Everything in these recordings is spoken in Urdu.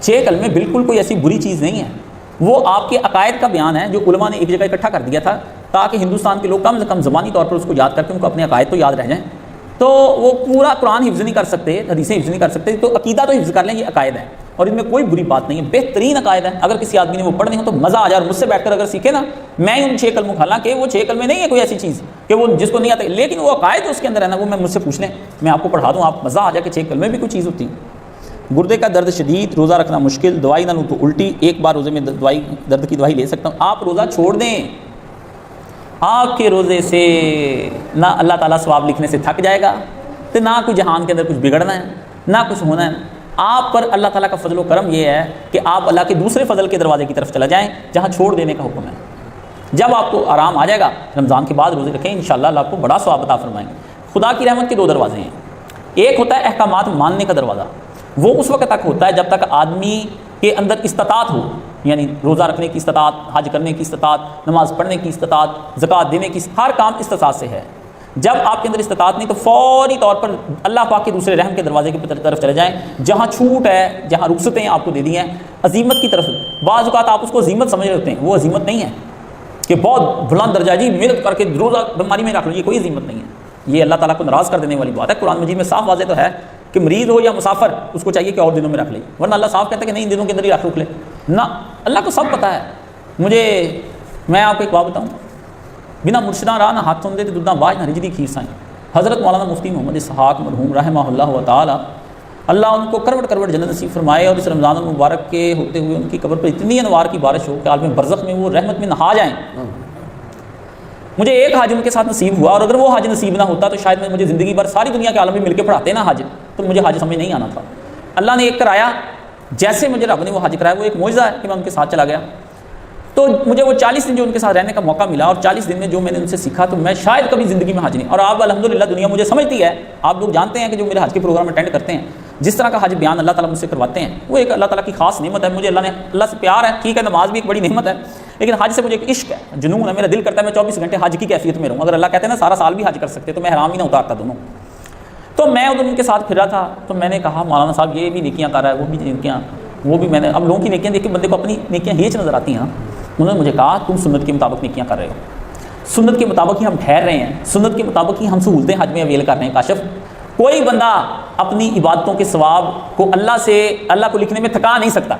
6 کلمے بالکل کوئی ایسی بری چیز نہیں ہے، وہ آپ کے عقائد کا بیان ہے جو علماء نے ایک جگہ اکٹھا کر دیا تھا تاکہ ہندوستان کے لوگ کم سے کم زبانی طور پر اس کو یاد کر کے ان کو اپنے عقائد تو یاد رہ جائیں۔ تو وہ پورا قرآن حفظ نہیں کر سکتے، حدیثیں حفظ نہیں کر سکتے، تو عقیدہ تو حفظ کر لیں، یہ عقائد ہے اور ان میں کوئی بری بات نہیں ہے، بہترین عقائد ہے۔ اگر کسی آدمی نے وہ پڑھنے ہو تو مزہ آ جائے، اور مجھ سے بیٹھ کر اگر سیکھے نا، میں ان 6 کلموں، حالانکہ وہ 6 کلمے نہیں ہے کوئی ایسی چیز کہ وہ جس کو نہیں آتا، لیکن وہ عقائد اس کے اندر ہے نا، وہ میں مجھ سے پوچھ لیں، میں آپ کو پڑھا دوں، آپ مزہ آ جائے کہ 6 کلمے بھی کوئی چیز ہوتی ہے۔ گردے کا درد شدید، روزہ رکھنا مشکل، دوائی نہ لوں تو الٹی، ایک بار روزے میں درد کی دوائی لے سکتا ہوں؟ آپ روزہ چھوڑ دیں، آپ کے روزے سے نہ اللہ تعالیٰ ثواب لکھنے سے تھک جائے گا، تو نہ کوئی جہان کے اندر کچھ بگڑنا ہے، نہ کچھ ہونا ہے۔ آپ پر اللہ تعالیٰ کا فضل و کرم یہ ہے کہ آپ اللہ کے دوسرے فضل کے دروازے کی طرف چلا جائیں جہاں چھوڑ دینے کا حکم ہے۔ جب آپ کو آرام آ جائے گا، رمضان کے بعد روزے رکھیں، انشاءاللہ اللہ آپ کو بڑا ثواب عطا فرمائیں گے۔ خدا کی رحمت کے 2 دروازے ہیں، ایک ہوتا ہے احکامات ماننے کا دروازہ، وہ اس وقت تک ہوتا ہے جب تک آدمی کے اندر استطاعت ہو، یعنی روزہ رکھنے کی استطاعت، حج کرنے کی استطاعت، نماز پڑھنے کی استطاعت، زکوٰۃ دینے کی، ہر کام استطاعت سے ہے۔ جب آپ کے اندر استطاعت نہیں تو فوری طور پر اللہ پاک کے دوسرے رحم کے دروازے کی طرف چلے جائیں، جہاں چھوٹ ہے، جہاں رخصتیں آپ کو دے دی ہیں، عظیمت کی طرف۔ بعض اوقات آپ اس کو عظیمت سمجھ رہے ہوتے ہیں، وہ عظیمت نہیں ہے کہ بہت بلند درجہ جی محنت کر کے روزہ بیماری میں رکھ لو، یہ کوئی عظیمت نہیں ہے، یہ اللہ تعالیٰ کو ناراض کر دینے والی بات ہے۔ قرآن مجید میں صاف واضح تو ہے کہ مریض ہو یا مسافر، اس کو چاہیے کہ اور دنوں میں رکھ لے، ورنہ اللہ صاف کہتا ہے کہ نہیں ان دنوں کے اندر ہی رکھ لے، نہ، اللہ کو سب پتہ ہے۔ میں آپ کو ایک بات بتاؤں، بنا مرشداں راہ نہ ہاتھ تھم دے تو دودھاں باج نہ رجدی کھیر سائیں۔ حضرت مولانا مفتی محمد اسحاق مرحوم رحمہ اللہ تعالی، اللہ ان کو کروڑ کروڑ جنت نصیب فرمائے، اور اس رمضان المبارک کے ہوتے ہوئے ان کی قبر پر اتنی انوار کی بارش ہو کہ عالم برزخ میں وہ رحمت میں نہا جائیں۔ مجھے ایک حج ان کے ساتھ نصیب ہوا، اور اگر وہ حج نصیب نہ ہوتا تو شاید مجھے زندگی بھر ساری دنیا کے عالم میں مل کے پڑھاتے نا حج، تو مجھے حج سمجھ نہیں آنا تھا۔ اللہ نے ایک کرایا، جیسے مجھے رب نے وہ حج کرایا، وہ ایک معجزہ ہے کہ میں ان کے ساتھ چلا گیا۔ تو مجھے وہ 40 دن جو ان کے ساتھ رہنے کا موقع ملا، اور 40 دن میں جو میں نے ان سے سیکھا، تو میں شاید کبھی زندگی میں حج نہیں، اور آپ الحمدللہ دنیا مجھے سمجھتی ہے، آپ لوگ جانتے ہیں کہ جو میرے حج کے پروگرام اٹینڈ کرتے ہیں، جس طرح کا حج بیان اللہ تعالیٰ مجھ سے کرواتے ہیں، وہ ایک اللہ تعالیٰ کی خاص نعمت ہے۔ مجھے اللہ سے پیار ہے، ٹھیک ہے، نماز بھی ایک بڑی نعمت ہے، لیکن حج سے مجھے ایک عشق ہے، جنون ہے، میرا دل کرتا ہے میں 24 گھنٹے حج کی کیفیت میں رہوں۔ اگر اللہ کہتے ہیں نا سارا سال بھی حج کر سکتے تو میں حرام ہی نہ اتارتا دونوں۔ تو میں ادھر ان کے ساتھ پھر رہا تھا، تو میں نے کہا مولانا صاحب یہ بھی نیکیاں کر رہا ہے، وہ بھی نیکیاں، وہ بھی، میں نے اب لوگوں کی نیکیاں دیکھ کے بندے کو اپنی نیکیاں ہیچ نظر آتی ہیں۔ انہوں نے مجھے کہا تم سنت کے مطابق نیکیاں کر رہے ہو، سنت کے مطابق ہی ہم ٹھہر رہے ہیں، سنت کے مطابق ہی ہم سہولتیں حج میں اویل کر رہے ہیں۔ کاشف، کوئی بندہ اپنی عبادتوں کے ثواب کو اللہ کو لکھنے میں تھکا نہیں سکتا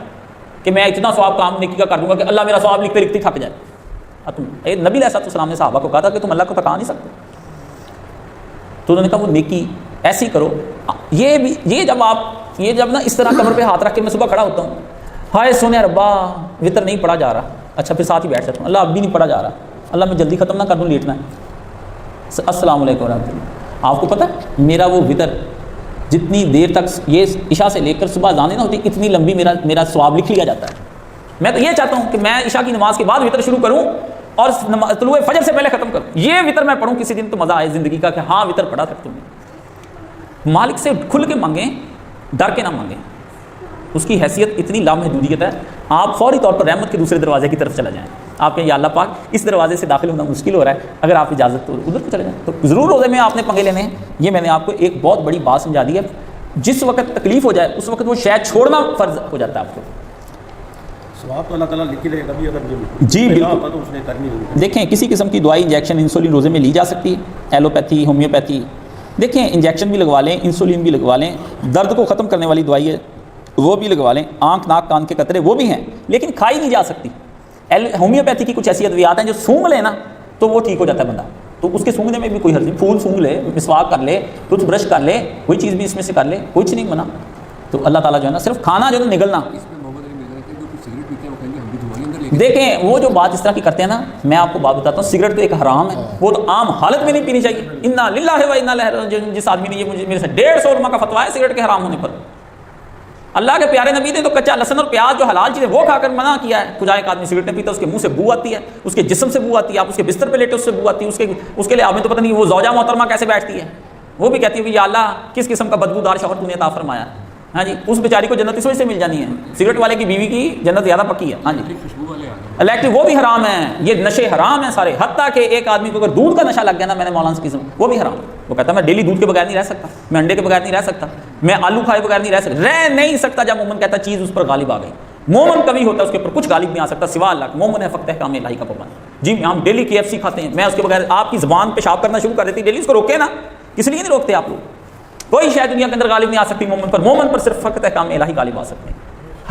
کہ میں اتنا ثواب کام نیکی کا کر دوں گا کہ اللہ میرا ثواب لکھتے لکھتے تھک جائے۔ نبی علیہ السلام نے صحابہ کو کہا تھا کہ تم اللہ کو تھکا نہیں سکتے، تو انہوں نے کہا وہ نیکی ایسی کرو۔ یہ جب نا اس طرح کمر پہ ہاتھ رکھ کے میں صبح کھڑا ہوتا ہوں، ہائے سونے ربا وطر نہیں پڑھا جا رہا، اچھا پھر ساتھ ہی بیٹھ جاتا ہوں، اللہ اب بھی نہیں پڑھا جا رہا، اللہ میں جلدی ختم نہ کر دوں، لیٹنا ہے۔ السلام علیکم ورحمۃ اللہ۔ آپ کو پتہ ہے میرا وہ وطر جتنی دیر تک یہ عشاء سے لے کر صبح اذان نہ ہوتی، اتنی لمبی میرا ثواب لکھ لیا جاتا ہے۔ میں تو یہ چاہتا ہوں کہ میں عشاء کی نماز کے بعد وطر شروع کروں اور طلوع فجر سے پہلے ختم کروں، یہ وطر میں پڑھوں کسی دن تو مزہ آئے زندگی کا کہ ہاں وطر پڑھا تھا تم نے۔ مالک سے کھل کے مانگیں، ڈر کے نہ مانگیں، اس کی حیثیت اتنی لامحدودیت ہے، آپ فوری طور پر رحمت کے دوسرے دروازے کی طرف چلا جائیں۔ آپ کہیں یا اللہ پاک اس دروازے سے داخل ہونا مشکل ہو رہا ہے، اگر آپ اجازت تو ادھر کو چلے جائیں، تو ضرور روزے میں آپ نے پنگے لینے ہیں۔ یہ میں نے آپ کو ایک بہت بڑی بات سمجھا دی ہے، جس وقت تکلیف ہو جائے اس وقت وہ شاید چھوڑنا فرض ہو جاتا ہے آپ کو۔ ثواب تو اللہ تعالیٰ لکھ لے گا بھی، اگر جی بالکل، تو اس نے کرنی ہوگی۔ دیکھیں کسی قسم کی دوائی انجیکشن انسولین روزے میں لی جا سکتی ہے، ایلوپیتھی، ہومیوپیتھی، دیکھیں انجیکشن بھی لگوا لیں، انسولین بھی لگوا لیں، درد کو ختم کرنے والی دوائی ہے وہ بھی لگوا لیں، آنکھ ناک کان کے قطرے وہ بھی ہیں، لیکن کھائی نہیں جا سکتی۔ ہومیوپیتھی کی کچھ ایسی ادویات ہیں جو سونگھ لے نا تو وہ ٹھیک ہو جاتا ہے بندہ، تو اس کے سونگھنے میں بھی کوئی حرج نہیں، پھول سونگھ لے، مسواک کر لے، ٹوتھ برش کر لے، کوئی چیز بھی اس میں سے کر لے، کچھ نہیں منع۔ تو اللہ تعالیٰ جو ہے نا صرف کھانا جو ہے نگلنا، دیکھیں وہ جو بات اس طرح کی کرتے ہیں نا، میں آپ کو بات بتاتا ہوں، سگریٹ تو ایک حرام ہے، وہ تو عام حالت میں نہیں پینی چاہیے۔ انا للہ و انا الیہ راجعون، جس آدمی نے یہ میرے سے 150 علماء کا فتویٰ ہے سگریٹ کے حرام ہونے پر۔ اللہ کے پیارے نبی نے تو کچا لہسن اور پیاز جو حلال چیزیں وہ کھا کر منع کیا ہے۔ کچھ ایک آدمی سگریٹ نہیں پیتا، اس کے منہ سے بو آتی ہے، اس کے جسم سے بو آتی ہے، آپ اس کے بستر پہ لیٹے اس سے بو آتی ہے، اس کے لیے آپ نے تو پتہ نہیں وہ زوجہ محترمہ کیسے بیٹھتی ہے، وہ بھی کہتی ہے کہ یا اللہ کس قسم کا بدبودار شوہر تو نے عطا فرمایا۔ ہاں جی، اس بیچاری کو جنت اس وجہ سے مل جانی ہے، سگریٹ والے کی بیوی کی جنت زیادہ پکی ہے۔ ہاں جی، الیکٹرک وہ بھی حرام ہے، یہ نشے حرام ہیں سارے، حتیٰ کہ ایک آدمی کو اگر دودھ کا نشہ لگ گیا نا، میں نے مولانا سے وہ بھی حرام، وہ کہتا ہے میں ڈیلی دودھ کے بغیر نہیں رہ سکتا، میں انڈے کے بغیر نہیں رہ سکتا، میں آلو کھائے بغیر نہیں رہ نہیں سکتا۔ جب مومن کہتا چیز اس پر غالب آ گئی، مومن کبھی ہوتا ہے اس کے اوپر کچھ غالب نہیں آ سکتا سوا اللہ کا، مومن ہے فقط احکام الہی کا پابند۔ جی ہم ڈیلی KFC کھاتے ہیں، میں اس کے بغیر آپ کی زبان پیشاب کرنا شروع کر دیتی ڈیلی، اس کو روکے نا، کس لیے نہیں روکتے آپ لوگ؟ کوئی شاید دنیا کے اندر غالب نہیں آ سکتی مومن پر صرف فقط احکام الہی غالب آ سکتے ہیں۔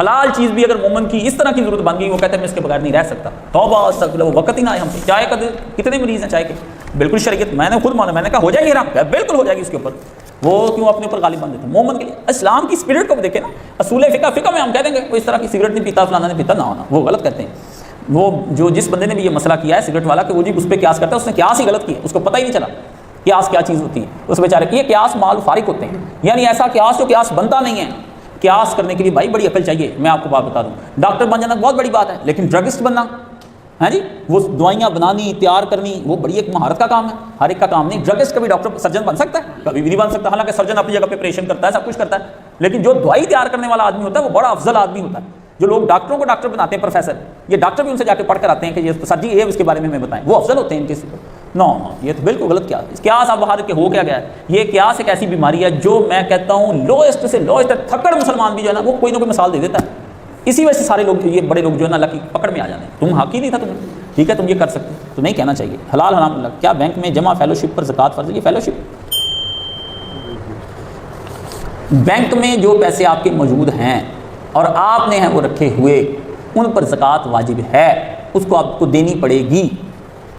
حلال چیز بھی اگر مومن کی اس طرح کی ضرورت بن گئی، وہ کہتے ہیں میں اس کے بغیر نہیں رہ سکتا، توبہ استغفر، وہ وقت ہی نہ آئے ہم سے۔ چائے کا کتنے مریض ہیں چائے کے، بالکل شریعت، میں نے خود مانا، میں نے کہا ہو جائے گی حرام، بالکل ہو جائے گی اس کے اوپر، وہ کیوں اپنے اوپر غالب بن دیتے ہیں؟ مومن کے لیے اسلام کی اسپرٹ کو دیکھیں نا، اصول فقہ میں ہم کہہ دیں گے کوئی اس طرح کی سگریٹ نہیں پیتا، فلانا نہیں پیتا، نہ ہونا، وہ غلط کہتے ہیں۔ وہ جو جس بندے نے بھی یہ مسئلہ کیا ہے سگریٹ والا، کہ وہ جی اس پہ قیاس کرتا ہے، اس نے قیاس ہی غلط کیا، اس کو پتہ ہی نہیں چلا قیاس کیا چیز ہوتی ہے، اس بیچارے یہ قیاس مال فارق ہوتے ہیں، یعنی ایسا قیاس جو قیاس بنتا نہیں ہے۔ قیاس کرنے کے لیے بھائی بڑی عقل چاہیے، میں آپ کو بات بتا دوں، ڈاکٹر بن جانا بہت بڑی بات ہے، لیکن ڈرگسٹ بننا، ہاں جی، وہ دوائیاں بنانی تیار کرنی، وہ بڑی ایک مہارت کا کام ہے، ہر ایک کا کام نہیں۔ ڈرگسٹ کبھی ڈاکٹر سرجن بن سکتا ہے؟ کبھی بھی نہیں بن سکتا، حالانکہ سرجن اپنی جگہ پہ آپریشن کرتا ہے، سب کچھ کرتا ہے، لیکن جو دوائی تیار کرنے والا آدمی ہوتا ہے وہ بڑا افضل آدمی ہوتا ہے۔ جو لوگ ڈاکٹروں کو ڈاکٹر بناتے ہیں، پروفیسر، یہ ڈاکٹر بھی ان سے جا کے پڑھ کر آتے ہیں کہ یہ سر جی یہ اس کے بارے میں ہمیں بتائیں، وہ افضل ہوتے ہیں ان کے۔ نو یہ تو بالکل غلط قیاس۔ آپ باہر کے ہو کیا گیا ہے، یہ قیاس ایک ایسی بیماری ہے جو میں کہتا ہوں لوئسٹ سے لوئسٹ تھکڑ مسلمان بھی جو ہے نا، وہ کوئی نہ کوئی مثال دے دیتا ہے، اسی وجہ سے سارے لوگ یہ بڑے لوگ جو ہے نا اللہ کی پکڑ میں آ جاتے ہیں۔ تم حق ہی نہیں تھا تمہیں، ٹھیک ہے تم یہ کر سکتے تو نہیں کہنا چاہیے۔ حلال حرام اللہ، کیا بینک میں جمع فیلوشپ پر زکوٰۃ فرض ہے؟ یہ فیلوشپ، بینک میں جو پیسے آپ کے موجود ہیں اور آپ نے ہیں وہ رکھے ہوئے، ان پر زکوٰۃ واجب ہے، اس کو آپ کو دینی پڑے گی۔